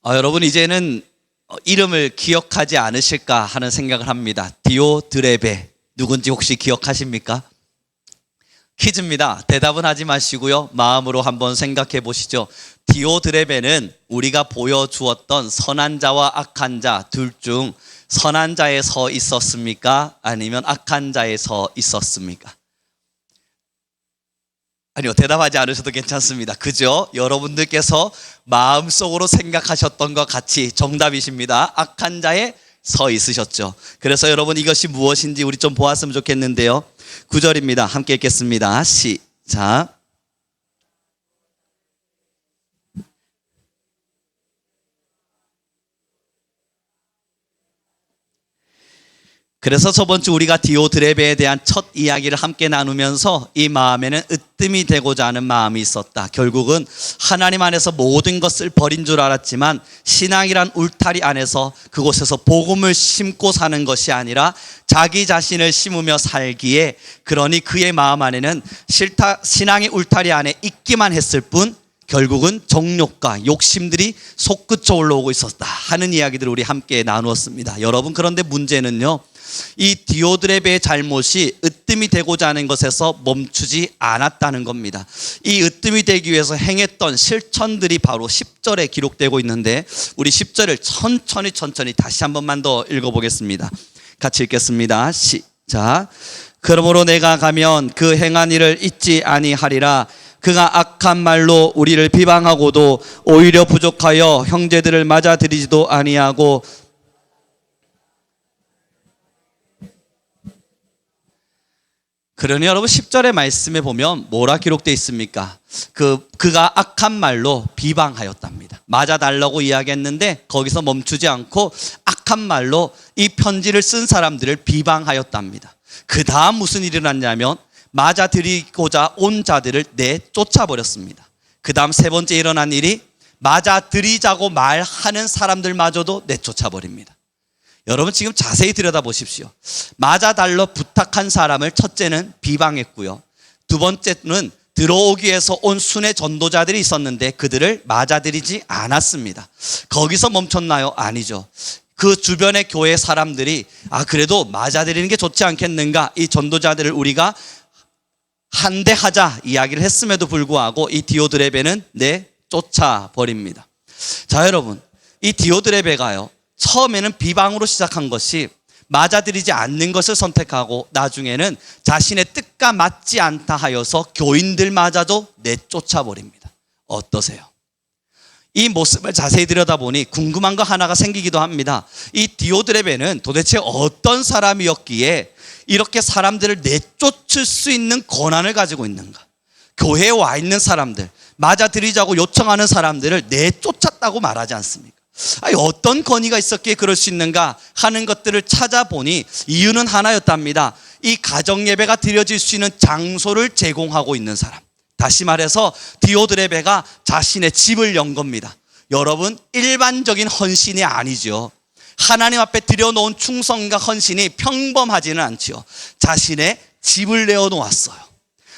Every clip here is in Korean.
여러분 이제는 이름을 기억하지 않으실까 하는 생각을 합니다. 디오드레베 누군지 혹시 기억하십니까? 퀴즈입니다. 대답은 하지 마시고요. 마음으로 한번 생각해 보시죠. 디오드레베는 우리가 보여주었던 선한 자와 악한 자 둘 중 선한 자에 서 있었습니까? 아니면 악한 자에 서 있었습니까? 아니요, 대답하지 않으셔도 괜찮습니다. 그죠? 여러분들께서 마음속으로 생각하셨던 것 같이 정답이십니다. 악한 자에 서 있으셨죠. 그래서 여러분 이것이 무엇인지 우리 좀 보았으면 좋겠는데요. 9절입니다. 함께 읽겠습니다. 시작. 그래서 저번 주 우리가 디오드레베에 대한 첫 이야기를 함께 나누면서 이 마음에는 으뜸이 되고자 하는 마음이 있었다. 결국은 하나님 안에서 모든 것을 버린 줄 알았지만 신앙이란 울타리 안에서 그곳에서 복음을 심고 사는 것이 아니라 자기 자신을 심으며 살기에, 그러니 그의 마음 안에는 신앙의 울타리 안에 있기만 했을 뿐 결국은 정욕과 욕심들이 솟구쳐 올라오고 있었다 하는 이야기들을 우리 함께 나누었습니다. 여러분, 그런데 문제는요, 이 디오드레베의 잘못이 으뜸이 되고자 하는 것에서 멈추지 않았다는 겁니다. 이 으뜸이 되기 위해서 행했던 실천들이 바로 10절에 기록되고 있는데, 우리 10절을 천천히 다시 한 번만 더 읽어보겠습니다. 같이 읽겠습니다. 시작. 그러므로 내가 가면 그 행한 일을 잊지 아니하리라. 그가 악한 말로 우리를 비방하고도 오히려 부족하여 형제들을 맞아들이지도 아니하고, 그러니 여러분 10절의 말씀에 보면 뭐라 기록되어 있습니까? 그가 악한 말로 비방하였답니다. 맞아달라고 이야기했는데 거기서 멈추지 않고 악한 말로 이 편지를 쓴 사람들을 비방하였답니다. 그 다음 무슨 일이 일어났냐면 맞아들이고자 온 자들을 내쫓아버렸습니다. 그 다음 세 번째 일어난 일이 맞아들이자고 말하는 사람들마저도 내쫓아버립니다. 여러분 지금 자세히 들여다보십시오. 맞아달라 부탁한 사람을 첫째는 비방했고요, 두 번째는 들어오기 위해서 온 순회 전도자들이 있었는데 그들을 맞아들이지 않았습니다. 거기서 멈췄나요? 아니죠. 그 주변의 교회 사람들이 그래도 맞아들이는 게 좋지 않겠는가, 이 전도자들을 우리가 한대하자 이야기를 했음에도 불구하고 이 디오드레베는 내쫓아버립니다. 자, 여러분, 이 디오드레베가요, 처음에는 비방으로 시작한 것이 맞아들이지 않는 것을 선택하고 나중에는 자신의 뜻과 맞지 않다 하여서 교인들마저도 내쫓아버립니다. 어떠세요? 이 모습을 자세히 들여다보니 궁금한 거 하나가 생기기도 합니다. 이 디오드레베는 도대체 어떤 사람이었기에 이렇게 사람들을 내쫓을 수 있는 권한을 가지고 있는가? 교회에 와 있는 사람들, 맞아들이자고 요청하는 사람들을 내쫓았다고 말하지 않습니까? 어떤 권위가 있었기에 그럴 수 있는가 하는 것들을 찾아보니 이유는 하나였답니다. 이 가정예배가 드려질 수 있는 장소를 제공하고 있는 사람, 다시 말해서 디오드레베가 자신의 집을 연 겁니다. 여러분, 일반적인 헌신이 아니죠. 하나님 앞에 들여놓은 충성과 헌신이 평범하지는 않죠. 자신의 집을 내어놓았어요.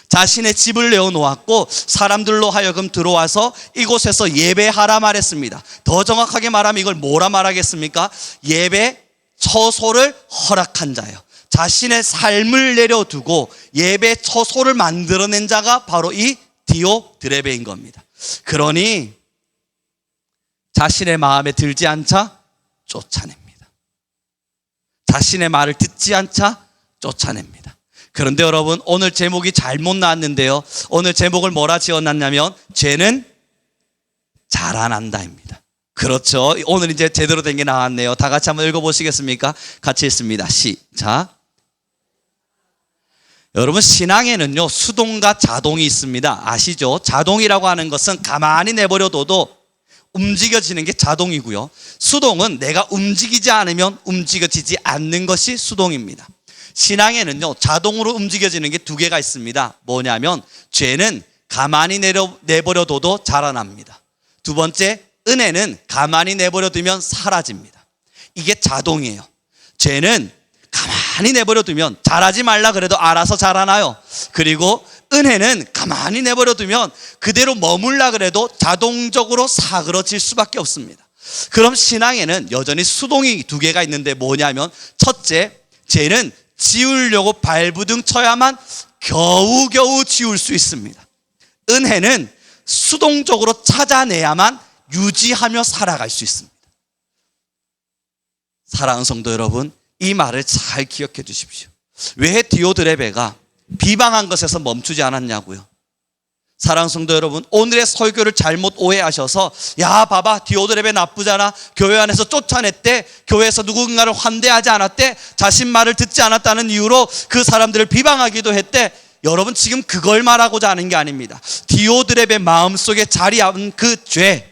자신의 집을 내어놓았고 사람들로 하여금 들어와서 이곳에서 예배하라 말했습니다. 더 정확하게 말하면 이걸 뭐라 말하겠습니까? 예배 처소를 허락한 자예요. 자신의 삶을 내려두고 예배 처소를 만들어낸 자가 바로 이 디오드레베인 겁니다. 그러니 자신의 마음에 들지 않자 쫓아냅니다. 자신의 말을 듣지 않자 쫓아냅니다. 그런데 여러분, 오늘 제목이 잘못 나왔는데요, 오늘 제목을 뭐라 지어놨냐면 죄는 자라난다입니다. 그렇죠. 오늘 이제 제대로 된 게 나왔네요. 다 같이 한번 읽어보시겠습니까? 같이 읽습니다. 시작. 여러분, 신앙에는요 수동과 자동이 있습니다. 아시죠? 자동이라고 하는 것은 가만히 내버려둬도 움직여지는 게 자동이고요, 수동은 내가 움직이지 않으면 움직여지지 않는 것이 수동입니다. 신앙에는요 자동으로 움직여지는 게 두 개가 있습니다. 뭐냐면 죄는 가만히 내버려둬도 자라납니다. 두 번째, 은혜는 가만히 내버려두면 사라집니다. 이게 자동이에요. 죄는 가만히 내버려두면 자라지 말라 그래도 알아서 자라나요. 그리고 은혜는 가만히 내버려두면 그대로 머물라 그래도 자동적으로 사그러질 수밖에 없습니다. 그럼 신앙에는 여전히 수동이 두 개가 있는데 뭐냐면, 첫째, 죄는 지우려고 발부둥 쳐야만 겨우겨우 지울 수 있습니다. 은혜는 수동적으로 찾아내야만 유지하며 살아갈 수 있습니다. 사랑하는 성도 여러분, 이 말을 잘 기억해 주십시오. 왜 디오드레베가 비방한 것에서 멈추지 않았냐고요. 사랑하는 성도 여러분, 오늘의 설교를 잘못 오해하셔서, 야 봐봐 디오드레베 나쁘잖아, 교회 안에서 쫓아냈대, 교회에서 누군가를 환대하지 않았대, 자신 말을 듣지 않았다는 이유로 그 사람들을 비방하기도 했대. 여러분, 지금 그걸 말하고자 하는 게 아닙니다. 디오드레베 마음속에 자리한 그 죄,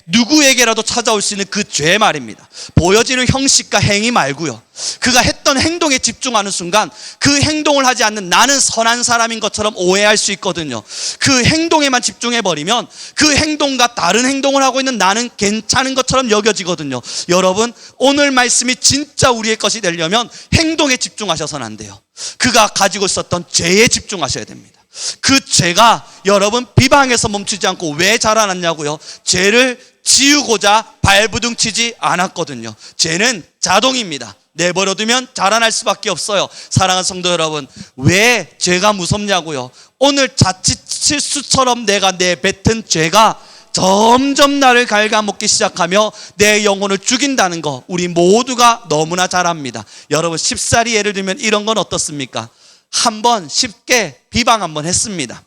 누구에게라도 찾아올 수 있는 그 죄 말입니다. 보여지는 형식과 행위 말고요, 그가 했던 행동에 집중하는 순간 그 행동을 하지 않는 나는 선한 사람인 것처럼 오해할 수 있거든요. 그 행동에만 집중해버리면 그 행동과 다른 행동을 하고 있는 나는 괜찮은 것처럼 여겨지거든요. 여러분, 오늘 말씀이 진짜 우리의 것이 되려면 행동에 집중하셔서는 안 돼요. 그가 가지고 있었던 죄에 집중하셔야 됩니다. 그 죄가 여러분 비방에서 멈추지 않고 왜 자라났냐고요? 죄를 지우고자 발부둥 치지 않았거든요. 죄는 자동입니다. 내버려두면 자라날 수밖에 없어요. 사랑하는 성도 여러분, 왜 죄가 무섭냐고요? 오늘 자칫 실수처럼 내가 내뱉은 죄가 점점 나를 갉아먹기 시작하며 내 영혼을 죽인다는 거 우리 모두가 너무나 잘 압니다. 여러분, 쉽사리 예를 들면 이런 건 어떻습니까? 한번 쉽게 비방 한번 했습니다.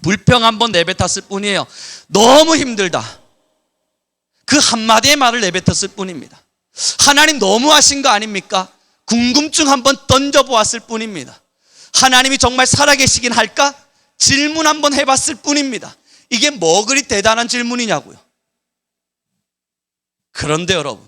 불평 한번 내뱉었을 뿐이에요. 너무 힘들다, 그 한마디의 말을 내뱉었을 뿐입니다. 하나님 너무하신 거 아닙니까? 궁금증 한번 던져보았을 뿐입니다. 하나님이 정말 살아계시긴 할까? 질문 한번 해봤을 뿐입니다. 이게 뭐 그리 대단한 질문이냐고요. 그런데 여러분,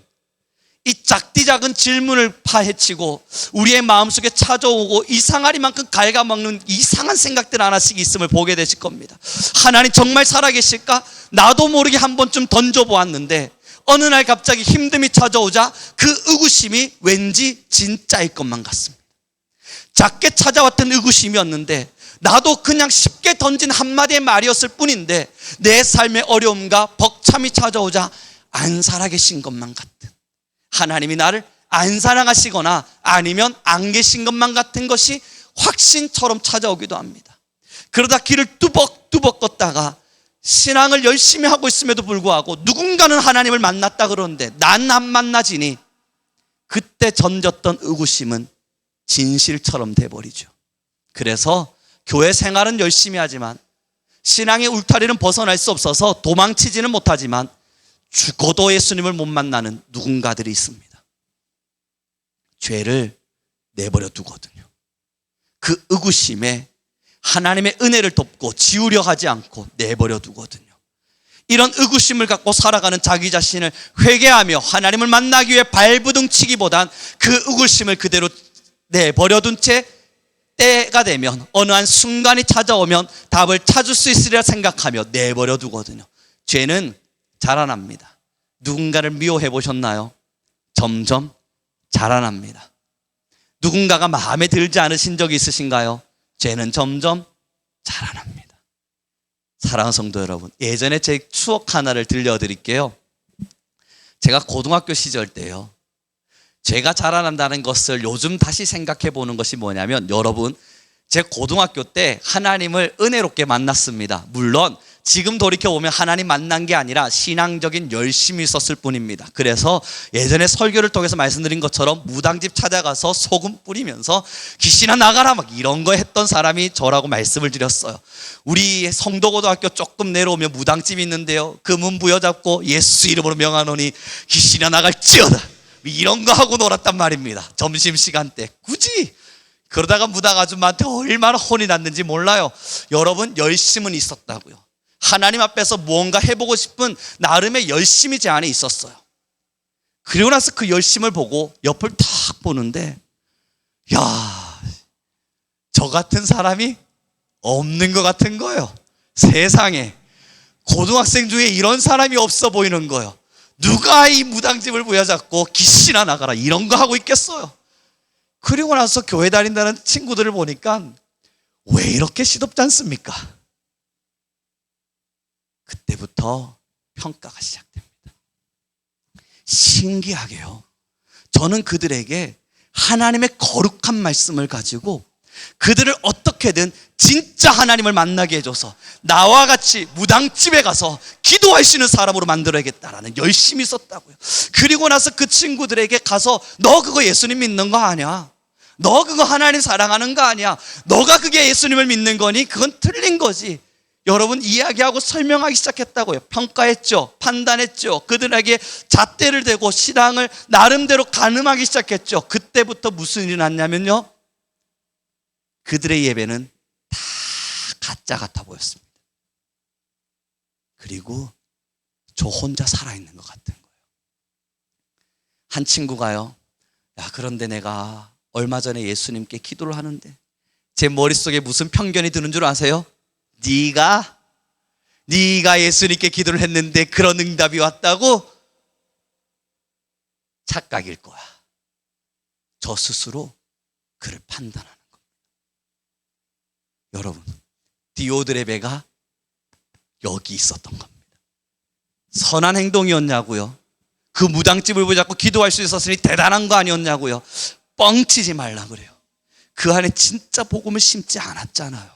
이 작디 작은 질문을 파헤치고 우리의 마음속에 찾아오고 이상하리만큼 갉아먹는 이상한 생각들 하나씩 있음을 보게 되실 겁니다. 하나님 정말 살아계실까? 나도 모르게 한 번쯤 던져보았는데 어느 날 갑자기 힘듦이 찾아오자 그 의구심이 왠지 진짜일 것만 같습니다. 작게 찾아왔던 의구심이었는데 나도 그냥 쉽게 던진 한마디의 말이었을 뿐인데 내 삶의 어려움과 벅참이 찾아오자 안 살아계신 것만 같은, 하나님이 나를 안 사랑하시거나 아니면 안 계신 것만 같은 것이 확신처럼 찾아오기도 합니다. 그러다 길을 뚜벅뚜벅 걷다가 신앙을 열심히 하고 있음에도 불구하고 누군가는 하나님을 만났다 그러는데 난 안 만나지니 그때 던졌던 의구심은 진실처럼 돼버리죠. 그래서 교회 생활은 열심히 하지만 신앙의 울타리는 벗어날 수 없어서 도망치지는 못하지만 죽어도 예수님을 못 만나는 누군가들이 있습니다. 죄를 내버려 두거든요. 그 의구심에 하나님의 은혜를 덮고 지우려 하지 않고 내버려 두거든요. 이런 의구심을 갖고 살아가는 자기 자신을 회개하며 하나님을 만나기 위해 발부둥 치기보단 그 의구심을 그대로 내버려 둔 채 때가 되면 어느 한 순간이 찾아오면 답을 찾을 수 있으리라 생각하며 내버려 두거든요. 죄는 자라납니다. 누군가를 미워해 보셨나요? 점점 자라납니다. 누군가가 마음에 들지 않으신 적이 있으신가요? 죄는 점점 자라납니다. 사랑하는 성도 여러분, 예전에 제 추억 하나를 들려드릴게요. 제가 고등학교 시절 때요, 죄가 자라난다는 것을 요즘 다시 생각해 보는 것이 뭐냐면, 여러분, 제 고등학교 때 하나님을 은혜롭게 만났습니다. 물론 지금 돌이켜보면 하나님 만난 게 아니라 신앙적인 열심이 있었을 뿐입니다. 그래서 예전에 설교를 통해서 말씀드린 것처럼 무당집 찾아가서 소금 뿌리면서 귀신아 나가라 막 이런 거 했던 사람이 저라고 말씀을 드렸어요. 우리 성도고등학교 조금 내려오면 무당집이 있는데요, 그 문 부여잡고 예수 이름으로 명하노니 귀신아 나갈지어다 이런 거 하고 놀았단 말입니다. 점심시간 때 굳이. 그러다가 무당 아줌마한테 얼마나 혼이 났는지 몰라요. 여러분, 열심은 있었다고요. 하나님 앞에서 무언가 해보고 싶은 나름의 열심이 제 안에 있었어요. 그리고 나서 그 열심을 보고 옆을 탁 보는데, 야, 저 같은 사람이 없는 것 같은 거예요. 세상에 고등학생 중에 이런 사람이 없어 보이는 거예요. 누가 이 무당집을 부여잡고 귀신아 나가라 이런 거 하고 있겠어요. 그리고 나서 교회 다닌다는 친구들을 보니까 왜 이렇게 시덥지 않습니까? 그때부터 평가가 시작됩니다. 신기하게요, 저는 그들에게 하나님의 거룩한 말씀을 가지고 그들을 어떻게든 진짜 하나님을 만나게 해줘서 나와 같이 무당집에 가서 기도할 수 있는 사람으로 만들어야겠다라는 열심히 썼다고요. 그리고 나서 그 친구들에게 가서 너 그거 예수님 믿는 거 아니야, 너 그거 하나님 사랑하는 거 아니야, 너가 그게 예수님을 믿는 거니 그건 틀린 거지, 여러분 이야기하고 설명하기 시작했다고요. 평가했죠, 판단했죠, 그들에게 잣대를 대고 신앙을 나름대로 가늠하기 시작했죠. 그때부터 무슨 일이 났냐면요, 그들의 예배는 다 가짜 같아 보였습니다. 그리고 저 혼자 살아있는 것 같은 거예요. 한 친구가요, 야 그런데 내가 얼마 전에 예수님께 기도를 하는데 제 머릿속에 무슨 편견이 드는 줄 아세요? 네가 예수님께 기도를 했는데 그런 응답이 왔다고? 착각일 거야. 저 스스로 그를 판단하는 겁니다. 여러분, 디오드레베가 여기 있었던 겁니다. 선한 행동이었냐고요? 그 무당집을 붙잡고 기도할 수 있었으니 대단한 거 아니었냐고요? 뻥치지 말라 그래요. 그 안에 진짜 복음을 심지 않았잖아요.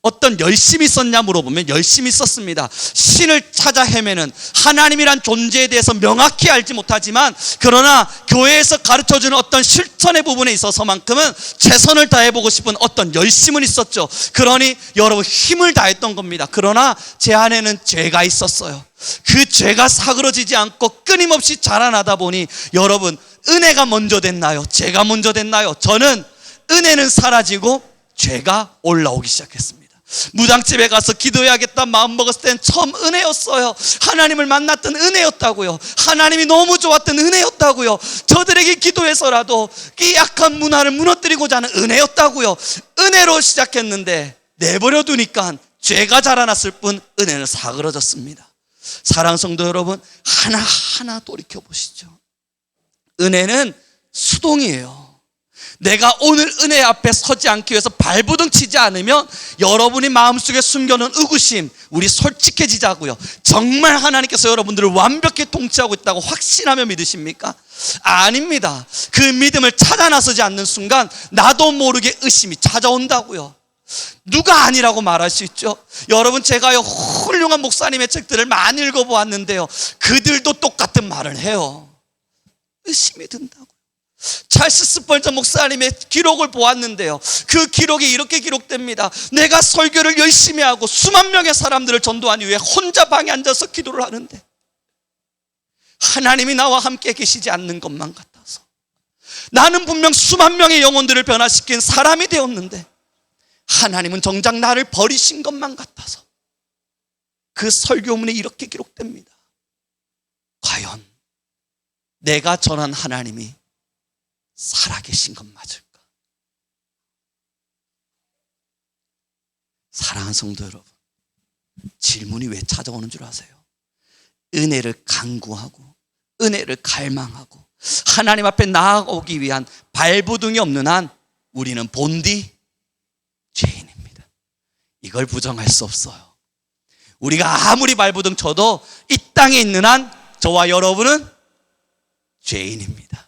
어떤 열심히 썼냐 물어보면 열심히 썼습니다. 신을 찾아 헤매는 하나님이란 존재에 대해서 명확히 알지 못하지만 그러나 교회에서 가르쳐주는 어떤 실천의 부분에 있어서만큼은 최선을 다해보고 싶은 어떤 열심은 있었죠. 그러니 여러분 힘을 다했던 겁니다. 그러나 제 안에는 죄가 있었어요. 그 죄가 사그러지지 않고 끊임없이 자라나다 보니 여러분 은혜가 먼저 됐나요? 죄가 먼저 됐나요? 저는 은혜는 사라지고 죄가 올라오기 시작했습니다. 무당집에 가서 기도해야겠다 마음 먹었을 땐 처음 은혜였어요. 하나님을 만났던 은혜였다고요. 하나님이 너무 좋았던 은혜였다고요. 저들에게 기도해서라도 이 약한 문화를 무너뜨리고자 하는 은혜였다고요. 은혜로 시작했는데 내버려 두니까 죄가 자라났을 뿐 은혜는 사그러졌습니다. 사랑하는 성도 여러분, 하나하나 돌이켜보시죠. 은혜는 수동이에요. 내가 오늘 은혜 앞에 서지 않기 위해서 발부둥 치지 않으면 여러분이 마음속에 숨겨놓은 의구심, 우리 솔직해지자고요. 정말 하나님께서 여러분들을 완벽히 통치하고 있다고 확신하며 믿으십니까? 아닙니다. 그 믿음을 찾아 나서지 않는 순간 나도 모르게 의심이 찾아온다고요. 누가 아니라고 말할 수 있죠? 여러분 제가요 훌륭한 목사님의 책들을 많이 읽어보았는데요, 그들도 똑같은 말을 해요. 의심이 든다고. 찰스 스펄전 목사님의 기록을 보았는데요, 그 기록이 이렇게 기록됩니다. 내가 설교를 열심히 하고 수만 명의 사람들을 전도한 이후에 혼자 방에 앉아서 기도를 하는데 하나님이 나와 함께 계시지 않는 것만 같아서, 나는 분명 수만 명의 영혼들을 변화시킨 사람이 되었는데 하나님은 정작 나를 버리신 것만 같아서 그 설교문에 이렇게 기록됩니다. 과연 내가 전한 하나님이 살아계신 것 맞을까? 사랑하는 성도 여러분, 질문이 왜 찾아오는 줄 아세요? 은혜를 간구하고 은혜를 갈망하고 하나님 앞에 나아오기 위한 발부둥이 없는 한 우리는 본디 죄인입니다. 이걸 부정할 수 없어요. 우리가 아무리 발부둥 쳐도 이 땅에 있는 한 저와 여러분은 죄인입니다.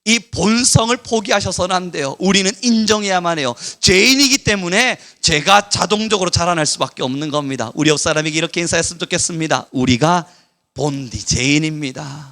이 본성을 포기하셔서는 안 돼요. 우리는 인정해야만 해요. 죄인이기 때문에 죄가 자동적으로 자라날 수밖에 없는 겁니다. 우리 옆 사람에게 이렇게 인사했으면 좋겠습니다. 우리가 본디 죄인입니다.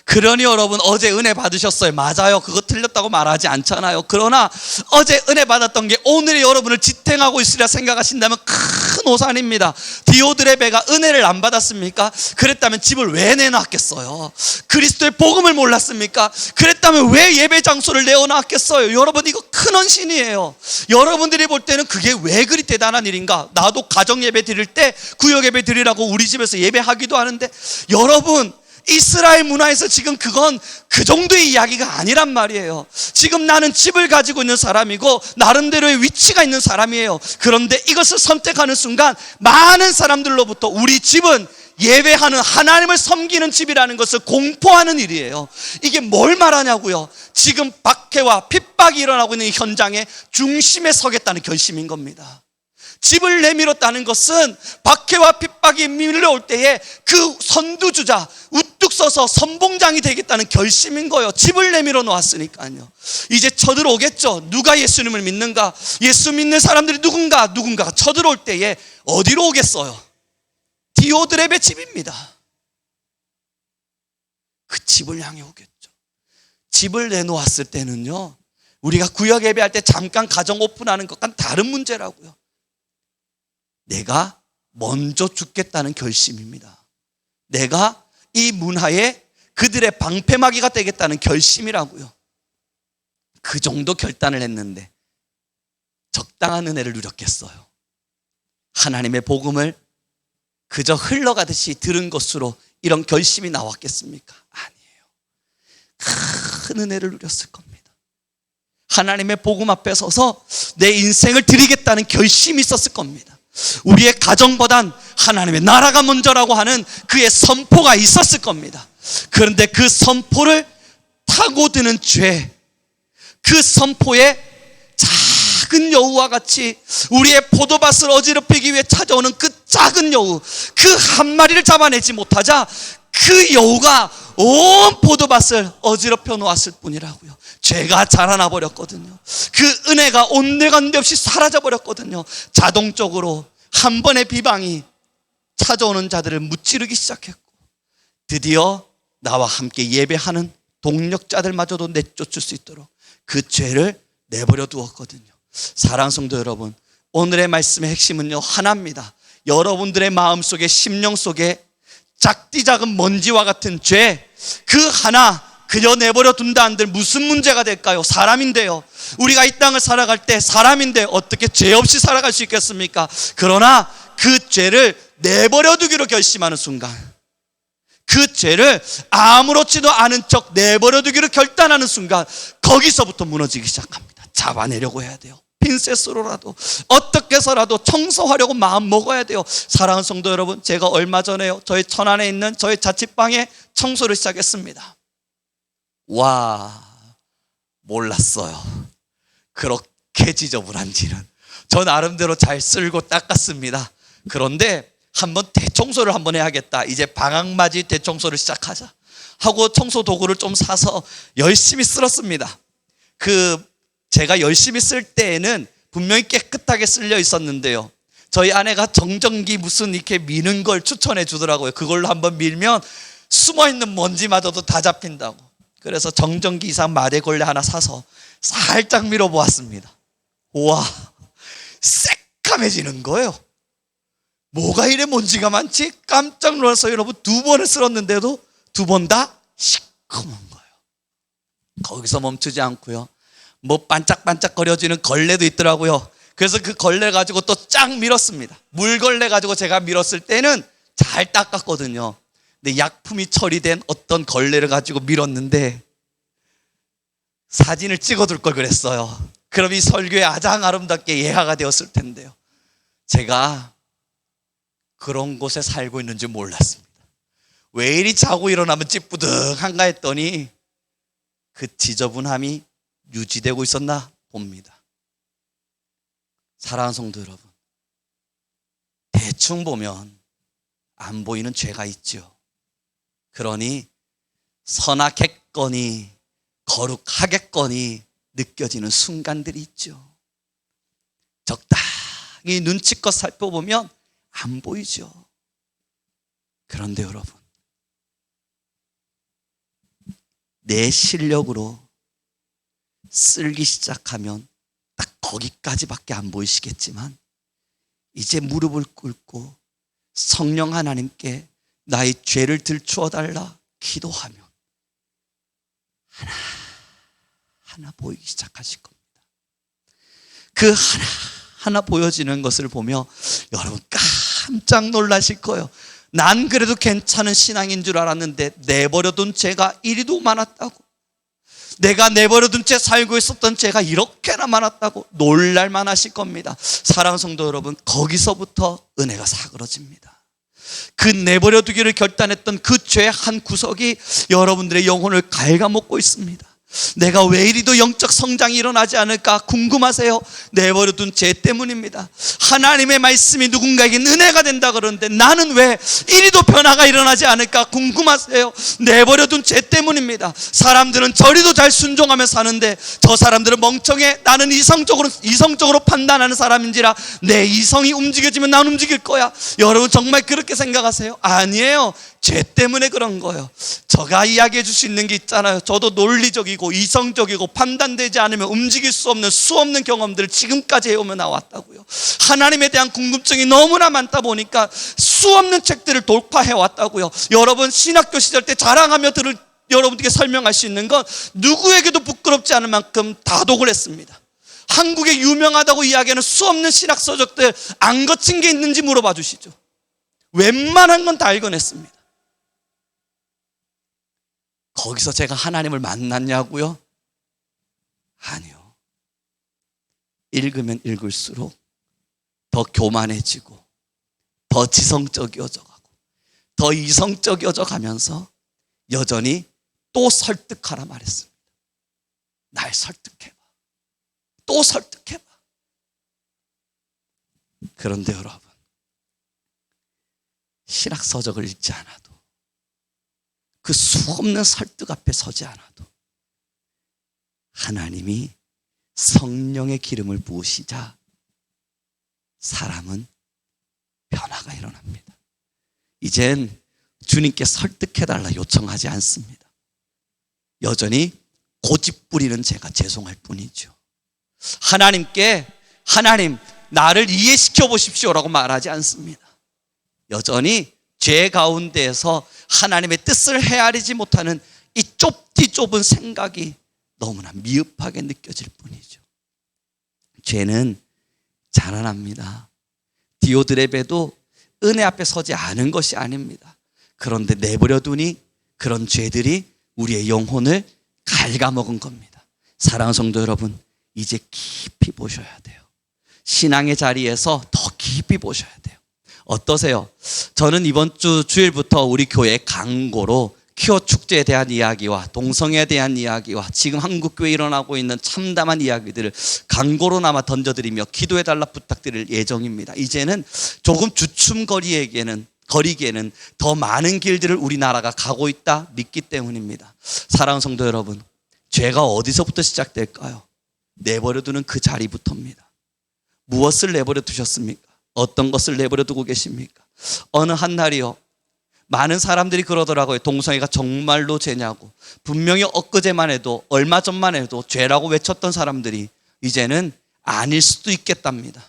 그러니 여러분 어제 은혜 받으셨어요. 맞아요. 그거 틀렸다고 말하지 않잖아요. 그러나 어제 은혜 받았던 게 오늘의 여러분을 지탱하고 있으리라 생각하신다면 큰 오산입니다. 디오드레베가 은혜를 안 받았습니까? 그랬다면 집을 왜 내놨겠어요? 그리스도의 복음을 몰랐습니까? 그랬다면 왜 예배 장소를 내어놨겠어요? 여러분 이거 큰 헌신이에요. 여러분들이 볼 때는 그게 왜 그리 대단한 일인가? 나도 가정 예배 드릴 때 구역 예배 드리라고 우리 집에서 예배하기도 하는데, 여러분 이스라엘 문화에서 지금 그건 그 정도의 이야기가 아니란 말이에요. 지금 나는 집을 가지고 있는 사람이고 나름대로의 위치가 있는 사람이에요. 그런데 이것을 선택하는 순간 많은 사람들로부터 우리 집은 예배하는 하나님을 섬기는 집이라는 것을 공포하는 일이에요. 이게 뭘 말하냐고요? 지금 박해와 핍박이 일어나고 있는 이 현장의 중심에 서겠다는 결심인 겁니다. 집을 내밀었다는 것은 박해와 핍박이 밀려올 때에 그 선두주자 우뚝 서서 선봉장이 되겠다는 결심인 거예요. 집을 내밀어 놓았으니까요. 이제 쳐들어오겠죠. 누가 예수님을 믿는가? 예수 믿는 사람들이 누군가가 쳐들어올 때에 어디로 오겠어요? 디오드렙의 집입니다. 그 집을 향해 오겠죠. 집을 내놓았을 때는요, 우리가 구역 예배할 때 잠깐 가정 오픈하는 것과는 다른 문제라고요. 내가 먼저 죽겠다는 결심입니다. 내가 이 문화에 그들의 방패막이가 되겠다는 결심이라고요. 그 정도 결단을 했는데 적당한 은혜를 누렸겠어요? 하나님의 복음을 그저 흘러가듯이 들은 것으로 이런 결심이 나왔겠습니까? 아니에요. 큰 은혜를 누렸을 겁니다. 하나님의 복음 앞에 서서 내 인생을 드리겠다는 결심이 있었을 겁니다. 우리의 가정보단 하나님의 나라가 먼저라고 하는 그의 선포가 있었을 겁니다. 그런데 그 선포를 타고 드는 죄, 그 선포에 작은 여우와 같이 우리의 포도밭을 어지럽히기 위해 찾아오는 그 작은 여우, 그 한 마리를 잡아내지 못하자 그 여우가 온 포도밭을 어지럽혀 놓았을 뿐이라고요. 죄가 자라나 버렸거든요. 그 은혜가 온데간데 없이 사라져 버렸거든요. 자동적으로 한 번의 비방이 찾아오는 자들을 무찌르기 시작했고, 드디어 나와 함께 예배하는 동력자들마저도 내쫓을 수 있도록 그 죄를 내버려 두었거든요. 사랑하는 성도 여러분, 오늘의 말씀의 핵심은요, 하나입니다. 여러분들의 마음속에, 심령 속에 작디 작은 먼지와 같은 죄, 그 하나 그저 내버려 둔다 한들 무슨 문제가 될까요? 사람인데요. 우리가 이 땅을 살아갈 때 사람인데 어떻게 죄 없이 살아갈 수 있겠습니까? 그러나 그 죄를 내버려 두기로 결심하는 순간, 그 죄를 아무렇지도 않은 척 내버려 두기로 결단하는 순간, 거기서부터 무너지기 시작합니다. 잡아내려고 해야 돼요. 핀셋으로라도 어떻게 해서라도 청소하려고 마음 먹어야 돼요. 사랑하는 성도 여러분, 제가 얼마 전에요, 저희 천안에 있는 저희 자취방에 청소를 시작했습니다. 와, 몰랐어요. 그렇게 지저분한지는. 저 나름대로 잘 쓸고 닦았습니다. 그런데 한번 대청소를 한번 해야겠다. 이제 방학맞이 대청소를 시작하자 하고 청소 도구를 좀 사서 열심히 쓸었습니다. 제가 열심히 쓸 때에는 분명히 깨끗하게 쓸려 있었는데요, 저희 아내가 정전기 무슨 이렇게 미는 걸 추천해 주더라고요. 그걸로 한번 밀면 숨어있는 먼지마저도 다 잡힌다고. 그래서 정전기 이상 마대걸레 하나 사서 살짝 밀어보았습니다. 우와, 새까매지는 거예요. 뭐가 이래 먼지가 많지? 깜짝 놀라서 여러분, 2번을 쓸었는데도 2번 다 시커먼 거예요. 거기서 멈추지 않고요, 뭐 반짝반짝거려지는 걸레도 있더라고요. 그래서 그 걸레 가지고 또 쫙 밀었습니다. 물걸레 가지고 제가 밀었을 때는 잘 닦았거든요. 근데 약품이 처리된 어떤 걸레를 가지고 밀었는데 사진을 찍어둘 걸 그랬어요. 그럼 이 설교에 가장 아름답게 예화가 되었을 텐데요. 제가 그런 곳에 살고 있는 줄 몰랐습니다. 왜 이리 자고 일어나면 찌뿌둥한가 했더니 그 지저분함이 유지되고 있었나 봅니다. 사랑하는 성도 여러분, 대충 보면 안 보이는 죄가 있죠. 그러니 선악했거니 거룩하겠거니 느껴지는 순간들이 있죠. 적당히 눈치껏 살펴보면 안 보이죠. 그런데 여러분, 내 실력으로 쓸기 시작하면 딱 거기까지밖에 안 보이시겠지만, 이제 무릎을 꿇고 성령 하나님께 나의 죄를 들추어 달라 기도하면 하나하나 보이기 시작하실 겁니다. 그 하나하나 보여지는 것을 보며 여러분 깜짝 놀라실 거예요. 난 그래도 괜찮은 신앙인 줄 알았는데 내버려둔 죄가 이리도 많았다고, 내가 내버려둔 채 살고 있었던 죄가 이렇게나 많았다고 놀랄만 하실 겁니다. 사랑하는 성도 여러분, 거기서부터 은혜가 사그러집니다. 그 내버려두기를 결단했던 그 죄의 한 구석이 여러분들의 영혼을 갉아먹고 있습니다. 내가 왜 이리도 영적 성장이 일어나지 않을까 궁금하세요? 내버려둔 죄 때문입니다. 하나님의 말씀이 누군가에게 은혜가 된다 그러는데 나는 왜 이리도 변화가 일어나지 않을까 궁금하세요? 내버려둔 죄 때문입니다. 사람들은 저리도 잘 순종하며 사는데 저 사람들은 멍청해. 나는 이성적으로 판단하는 사람인지라 내 이성이 움직여지면 난 움직일 거야. 여러분 정말 그렇게 생각하세요? 아니에요. 죄 때문에 그런 거예요. 제가 이야기해 줄 수 있는 게 있잖아요. 저도 논리적이고 이성적이고 판단되지 않으면 움직일 수 없는 수없는 경험들을 지금까지 해오며 나왔다고요. 하나님에 대한 궁금증이 너무나 많다 보니까 수없는 책들을 돌파해 왔다고요. 여러분 신학교 시절 때 자랑하며 여러분들께 설명할 수 있는 건 누구에게도 부끄럽지 않을 만큼 다독을 했습니다. 한국에 유명하다고 이야기하는 수없는 신학 서적들 안 거친 게 있는지 물어봐 주시죠. 웬만한 건 다 읽어냈습니다. 거기서 제가 하나님을 만났냐고요? 아니요. 읽으면 읽을수록 더 교만해지고 더 지성적이어져 가고 더 이성적이어져 가면서 여전히 또 설득하라 말했습니다. 날 설득해봐. 또 설득해봐. 그런데 여러분, 신학 서적을 읽지 않아도 그 수없는 설득 앞에 서지 않아도 하나님이 성령의 기름을 부으시자 사람은 변화가 일어납니다. 이젠 주님께 설득해달라 요청하지 않습니다. 여전히 고집 부리는 제가 죄송할 뿐이죠. 하나님 나를 이해시켜 보십시오라고 말하지 않습니다. 여전히 죄 가운데에서 하나님의 뜻을 헤아리지 못하는 이 좁은 생각이 너무나 미흡하게 느껴질 뿐이죠. 죄는 자라납니다. 디오드레베도 은혜 앞에 서지 않은 것이 아닙니다. 그런데 내버려두니 그런 죄들이 우리의 영혼을 갉아먹은 겁니다. 사랑하는 성도 여러분, 이제 깊이 보셔야 돼요. 신앙의 자리에서 더 깊이 보셔야 돼요. 어떠세요? 저는 이번 주 주일부터 우리 교회 강고로 퀴어 축제에 대한 이야기와 동성애에 대한 이야기와 지금 한국교회에 일어나고 있는 참담한 이야기들을 강고로나마 던져드리며 기도해달라 부탁드릴 예정입니다. 이제는 조금 주춤거리기에는 더 많은 길들을 우리나라가 가고 있다 믿기 때문입니다. 사랑하는 성도 여러분, 죄가 어디서부터 시작될까요? 내버려두는 그 자리부터입니다. 무엇을 내버려 두셨습니까? 어떤 것을 내버려 두고 계십니까? 어느 한 날이요, 많은 사람들이 그러더라고요. 동성애가 정말로 죄냐고. 분명히 엊그제만 해도, 얼마 전만 해도 죄라고 외쳤던 사람들이 이제는 아닐 수도 있겠답니다.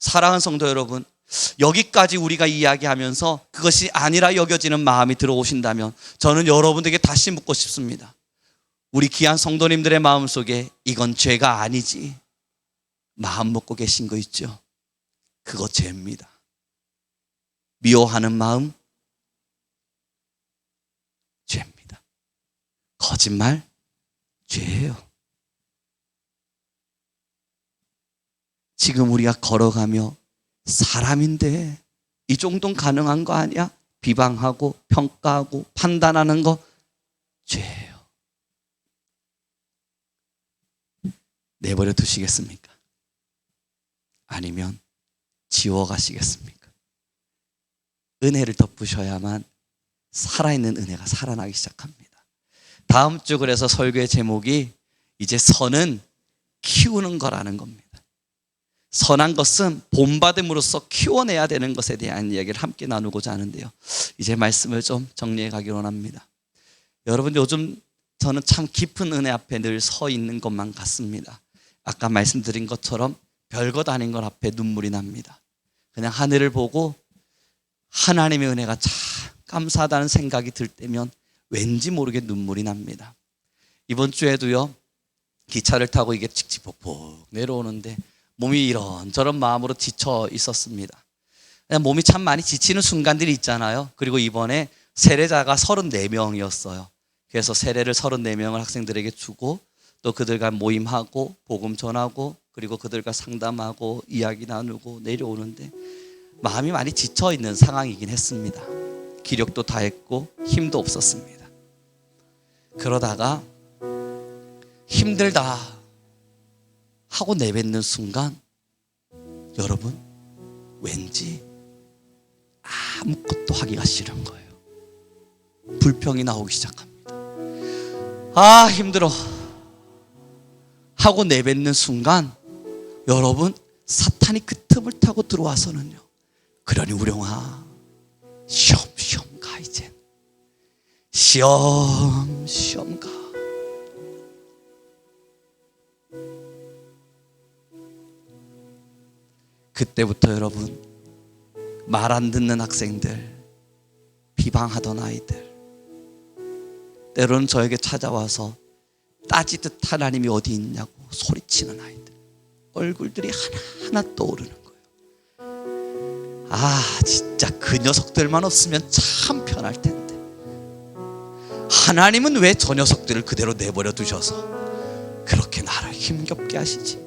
사랑하는 성도 여러분, 여기까지 우리가 이야기하면서 그것이 아니라 여겨지는 마음이 들어오신다면 저는 여러분들에게 다시 묻고 싶습니다. 우리 귀한 성도님들의 마음속에 이건 죄가 아니지 마음 먹고 계신 거 있죠? 그거 죄입니다. 미워하는 마음, 죄입니다. 거짓말, 죄예요. 지금 우리가 걸어가며 사람인데 이 정도는 가능한 거 아니야? 비방하고 평가하고 판단하는 거 죄예요. 내버려 두시겠습니까? 아니면 지워가시겠습니까? 은혜를 덮으셔야만 살아있는 은혜가 살아나기 시작합니다. 다음 주 그래서 설교의 제목이 이제 선은 키우는 거라는 겁니다. 선한 것은 본받음으로써 키워내야 되는 것에 대한 이야기를 함께 나누고자 하는데요, 이제 말씀을 좀 정리해 가기로 합니다. 여러분, 요즘 저는 참 깊은 은혜 앞에 늘 서 있는 것만 같습니다. 아까 말씀드린 것처럼 별것 아닌 것 앞에 눈물이 납니다. 그냥 하늘을 보고 하나님의 은혜가 참 감사하다는 생각이 들 때면 왠지 모르게 눈물이 납니다. 이번 주에도요, 기차를 타고 이게 칙칙폭폭 내려오는데 몸이 이런저런 마음으로 지쳐 있었습니다. 그냥 몸이 참 많이 지치는 순간들이 있잖아요. 그리고 이번에 세례자가 34명이었어요. 그래서 세례를 34명을 학생들에게 주고 또 그들과 모임하고 복음 전하고 그리고 그들과 상담하고 이야기 나누고 내려오는데 마음이 많이 지쳐 있는 상황이긴 했습니다. 기력도 다했고 힘도 없었습니다. 그러다가 힘들다 하고 내뱉는 순간 여러분 왠지 아무것도 하기가 싫은 거예요. 불평이 나오기 시작합니다. 아 힘들어 하고 내뱉는 순간 여러분 사탄이 그 틈을 타고 들어와서는요, 그러니 우령아 쉬엄쉬엄 가, 이제 쉬엄쉬엄 가. 그때부터 여러분 말 안 듣는 학생들, 비방하던 아이들, 때로는 저에게 찾아와서 따지듯 하나님이 어디 있냐고 소리치는 아이들, 얼굴들이 하나하나 떠오르는 거예요. 아 진짜 그 녀석들만 없으면 참 편할 텐데 하나님은 왜 저 녀석들을 그대로 내버려 두셔서 그렇게 나를 힘겹게 하시지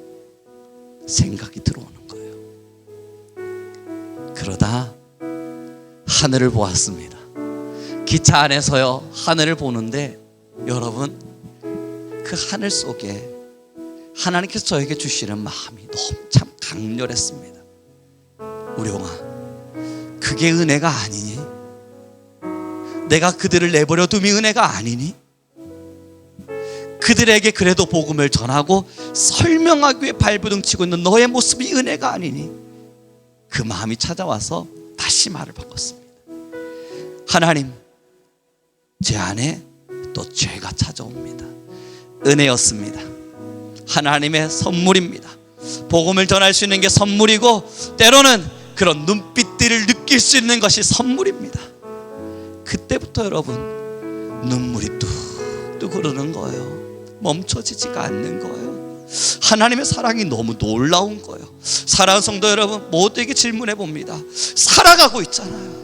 생각이 들어오는 거예요. 그러다 하늘을 보았습니다. 기차 안에서요 하늘을 보는데 여러분 그 하늘 속에 하나님께서 저에게 주시는 마음이 너무 참 강렬했습니다. 우령아 그게 은혜가 아니니? 내가 그들을 내버려 둠이 은혜가 아니니? 그들에게 그래도 복음을 전하고 설명하기 위해 발버둥 치고 있는 너의 모습이 은혜가 아니니? 그 마음이 찾아와서 다시 말을 바꿨습니다. 하나님, 제 안에 또 죄가 찾아옵니다. 은혜였습니다. 하나님의 선물입니다. 복음을 전할 수 있는 게 선물이고 때로는 그런 눈빛들을 느낄 수 있는 것이 선물입니다. 그때부터 여러분 눈물이 뚝뚝 흐르는 거예요. 멈춰지지가 않는 거예요. 하나님의 사랑이 너무 놀라운 거예요. 사랑하는 성도 여러분, 모두에게 질문해 봅니다. 살아가고 있잖아요.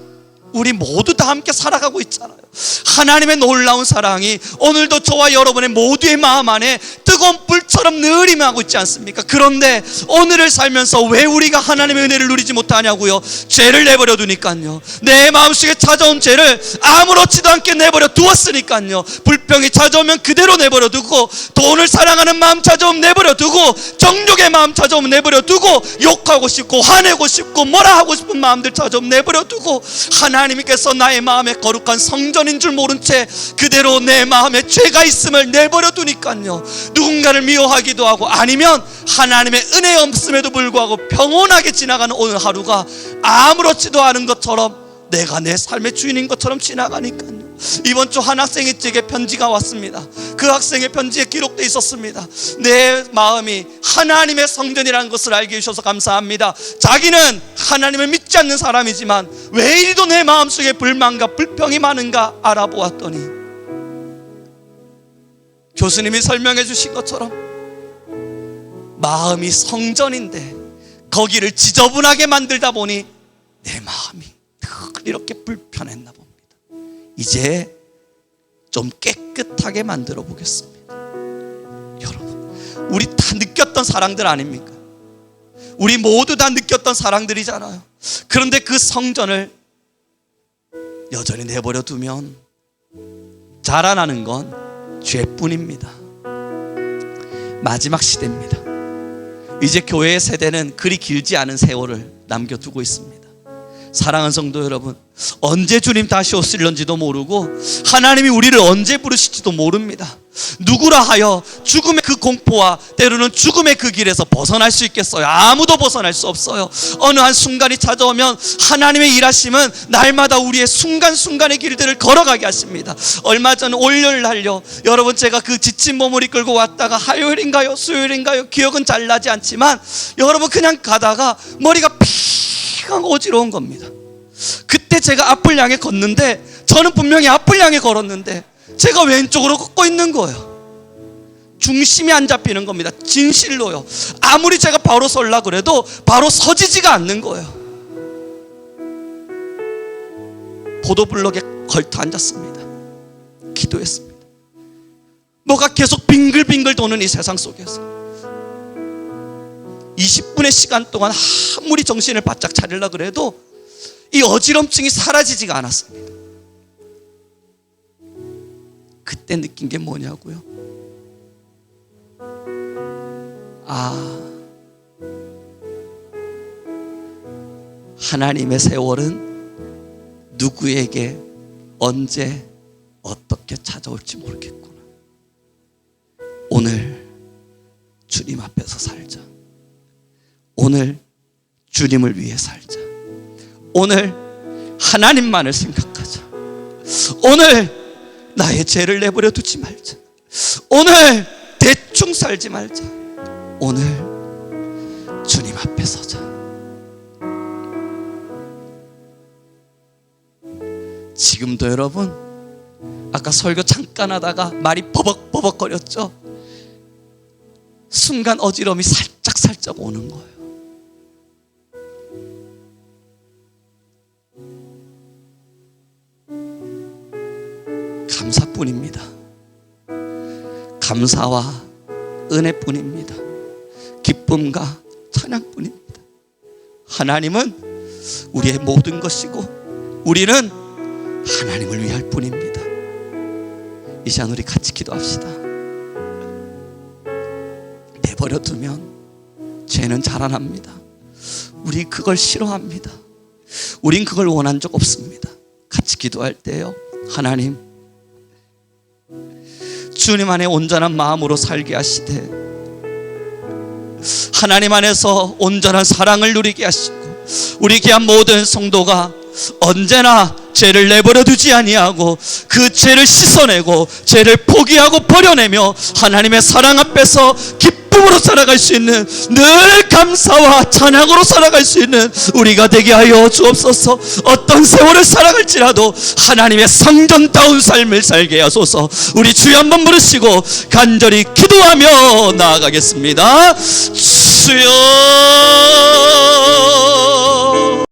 우리 모두 다 함께 살아가고 있잖아요. 하나님의 놀라운 사랑이 오늘도 저와 여러분의 모두의 마음 안에 뜨거운 불처럼 늘 임하고 있지 않습니까? 그런데 오늘을 살면서 왜 우리가 하나님의 은혜를 누리지 못하냐고요? 죄를 내버려 두니까요. 내 마음속에 찾아온 죄를 아무렇지도 않게 내버려 두었으니까요. 불평이 찾아오면 그대로 내버려 두고, 돈을 사랑하는 마음 찾아오면 내버려 두고, 정욕의 마음 찾아오면 내버려 두고, 욕하고 싶고 화내고 싶고 뭐라 하고 싶은 마음들 찾아오면 내버려 두고, 하나님께서 나의 마음에 거룩한 성전인 줄 모른 채 그대로 내 마음에 죄가 있음을 내버려 두니까요. 누군가를 미워하기도 하고 아니면 하나님의 은혜 없음에도 불구하고 평온하게 지나가는 오늘 하루가 아무렇지도 않은 것처럼, 내가 내 삶의 주인인 것처럼 지나가니까요. 이번 주 한 학생의 제게 편지가 왔습니다. 그 학생의 편지에 기록되어 있었습니다. 내 마음이 하나님의 성전이라는 것을 알게 해주셔서 감사합니다. 자기는 하나님을 믿지 않는 사람이지만 왜 이리도 내 마음속에 불만과 불평이 많은가 알아보았더니 교수님이 설명해 주신 것처럼 마음이 성전인데 거기를 지저분하게 만들다 보니 내 마음이 늘 이렇게 불편했나 봅니다. 이제 좀 깨끗하게 만들어 보겠습니다. 여러분, 우리 다 느꼈던 사랑들 아닙니까? 우리 모두 다 느꼈던 사랑들이잖아요. 그런데 그 성전을 여전히 내버려 두면 자라나는 건 죄뿐입니다. 마지막 시대입니다. 이제 교회의 세대는 그리 길지 않은 세월을 남겨두고 있습니다. 사랑하는 성도 여러분, 언제 주님 다시 오실런지도 모르고 하나님이 우리를 언제 부르실지도 모릅니다. 누구라 하여 죽음의 그 공포와 때로는 죽음의 그 길에서 벗어날 수 있겠어요? 아무도 벗어날 수 없어요. 어느 한 순간이 찾아오면 하나님의 일하심은 날마다 우리의 순간순간의 길들을 걸어가게 하십니다. 얼마 전 월요일 날요, 여러분 제가 그 지친 몸을 이끌고 왔다가 화요일인가요 수요일인가요 기억은 잘 나지 않지만 여러분 그냥 가다가 머리가 핑하고 어지러운 겁니다. 그때 제가 앞을 향해 걷는데 저는 분명히 앞을 향해 걸었는데 제가 왼쪽으로 걷고 있는 거예요. 중심이 안 잡히는 겁니다. 진실로요. 아무리 제가 바로 설라 그래도 바로 서지지가 않는 거예요. 보도블럭에 걸터 앉았습니다. 기도했습니다. 뭐가 계속 빙글빙글 도는 이 세상 속에서 20분의 시간 동안 아무리 정신을 바짝 차리려고 그래도 이 어지럼증이 사라지지가 않았습니다. 그때 느낀 게 뭐냐고요? 하나님의 세월은 누구에게 언제 어떻게 찾아올지 모르겠구나. 오늘 주님 앞에서 살자. 오늘 주님을 위해 살자. 오늘 하나님만을 생각하자. 오늘 나의 죄를 내버려 두지 말자. 오늘 대충 살지 말자. 오늘 주님 앞에 서자. 지금도 여러분, 아까 설교 잠깐 하다가 말이 버벅버벅거렸죠? 순간 어지러움이 살짝 오는 거예요. 감사뿐입니다. 감사와 은혜뿐입니다. 기쁨과 찬양뿐입니다. 하나님은 우리의 모든 것이고 우리는 하나님을 위할 뿐입니다. 이 시간 우리 같이 기도합시다. 내버려 두면 죄는 자라납니다. 우리 그걸 싫어합니다. 우린 그걸 원한 적 없습니다. 같이 기도할 때요, 하나님, 주님 안에 온전한 마음으로 살게 하시되 하나님 안에서 온전한 사랑을 누리게 하시고 우리 귀한 모든 성도가 언제나 죄를 내버려 두지 아니하고 그 죄를 씻어내고 죄를 포기하고 버려내며 하나님의 사랑 앞에서 기쁨으로 살아갈 수 있는, 늘 감사와 찬양으로 살아갈 수 있는 우리가 되게 하여 주옵소서. 어떤 세월을 살아갈지라도 하나님의 성전다운 삶을 살게 하소서. 우리 주여 한번 부르시고 간절히 기도하며 나아가겠습니다. 주여